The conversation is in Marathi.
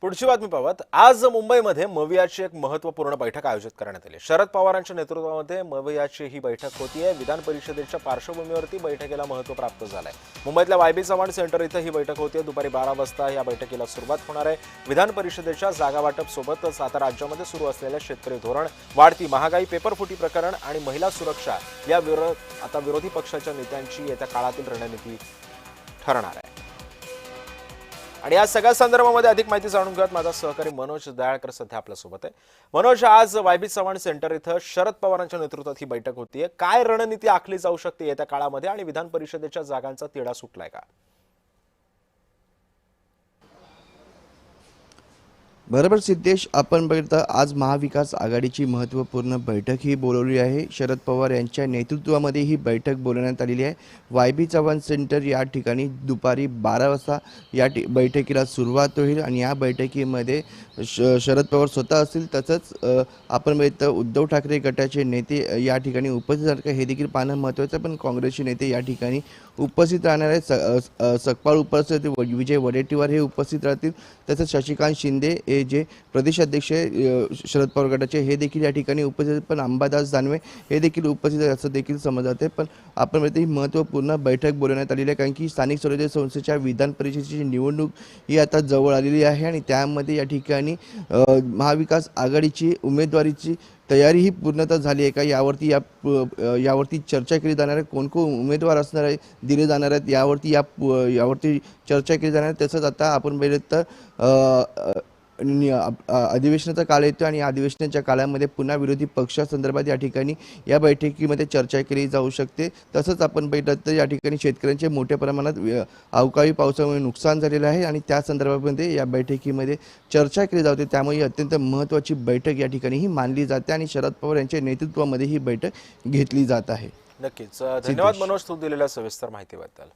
पुढची बातमी पाहत आज मुंबईमध्ये मवियाची एक महत्त्वपूर्ण बैठक आयोजित करण्यात आली। शरद पवारांच्या नेतृत्वामध्ये मवियाची ही बैठक होतीये। विधान परिषदेच्या पार्श्वभूमीवरती बैठकीला महत्त्व प्राप्त झालंय। मुंबईतल्या वायबी चव्हाण सेंटर इथं ही बैठक होतीये। दुपारी 12 वाजता या बैठकीला सुरुवात होणार आहे। विधान परिषदेच्या जागा वाटप सोबतच आता राज्यामध्ये सुरू असलेल्या शेतकरी धोरण, वाढती महागाई, पेपरफुटी प्रकरण आणि महिला सुरक्षा या आता विरोधी पक्षाच्या नेत्यांची येत्या काळातील रणनीती ठरणार आहे। आणि या सगळ्या संदर्भामध्ये अधिक माहिती जाणून घेऊयात। माझा सहकारी मनोज दयाळकर सध्या आपल्या सोबत आहे। मनोज, आज वायबी चव्हाण सेंटर इथं शरद पवारांच्या नेतृत्वात ही बैठक होतीये। काय रणनीती आखली जाऊ शकते येत्या काळामध्ये आणि विधान परिषदेच्या जागांचा तिढा सुटलाय का? बरोबर सिद्धेश, आपण बघितलं आज महाविकास आघाडीची महत्त्वपूर्ण बैठक ही बोलवली आहे। शरद पवार यांच्या नेतृत्वामध्ये ही बैठक बोलवण्यात आलेली आहे। वायबी चव्हाण सेंटर या ठिकाणी दुपारी 12 वाजता बैठकीला सुरुवात होईल आणि या बैठकीमध्ये शरद पवार स्वतः असतील, तसंच आपण बघितलं उद्धव ठाकरे गटाचे नेते या ठिकाणी उपस्थित राहणार हे देखील पाहणं महत्त्वाचं आहे। पण काँग्रेसचे नेते या ठिकाणी उपस्थित राहणार आहेत। सकपाळ उपस्थित, विजय वडेट्टीवार हे उपस्थित राहतील, तसंच शशिकांत शिंदे जे प्रदेशाध्यक्ष शरद पवार गटाचे हे देखील या ठिकाणी उपस्थित आहेत। पण अंबादास दानवे हे देखील उपस्थित आहेत असं देखील समजलं जाते। पण आपण म्हणतो ही महत्त्वपूर्ण बैठक बोलवण्यात आलेली आहे, कारण की स्थानिक स्वराज्य संस्थेच्या विधान परिषदेची निवडणूक ही आता जवळ आलेली आहे आणि त्यामध्ये या ठिकाणी महाविकास आघाडीची उमेदवारीची तयारी ही पूर्णतः झाली आहे का यावरती चर्चा केली जाणार आहे। कोण कोण उमेदवार असणार आहे, दिले जाणार आहेत यावरती चर्चा केली जाणार आहे। तसंच आता आपण बघितलं तर अधिवेशनाचा काळ येतो आणि अधिवेशनाच्या काळामध्ये पुन्हा विरोधी पक्षासंदर्भात या ठिकाणी या बैठकीमध्ये चर्चा केली जाऊ शकते। तसंच आपण बघितलं तर या ठिकाणी शेतकऱ्यांचे मोठ्या प्रमाणात अवकाळी पावसामुळे नुकसान झालेलं आहे आणि त्या संदर्भामध्ये या बैठकीमध्ये चर्चा केली जाते। त्यामुळे अत्यंत महत्त्वाची बैठक या ठिकाणी ही मानली जाते आणि शरद पवार यांच्या नेतृत्वामध्ये ही बैठक घेतली जात आहे। नक्कीच, धन्यवाद मनोज, तू दिलेल्या सविस्तर माहितीबद्दल।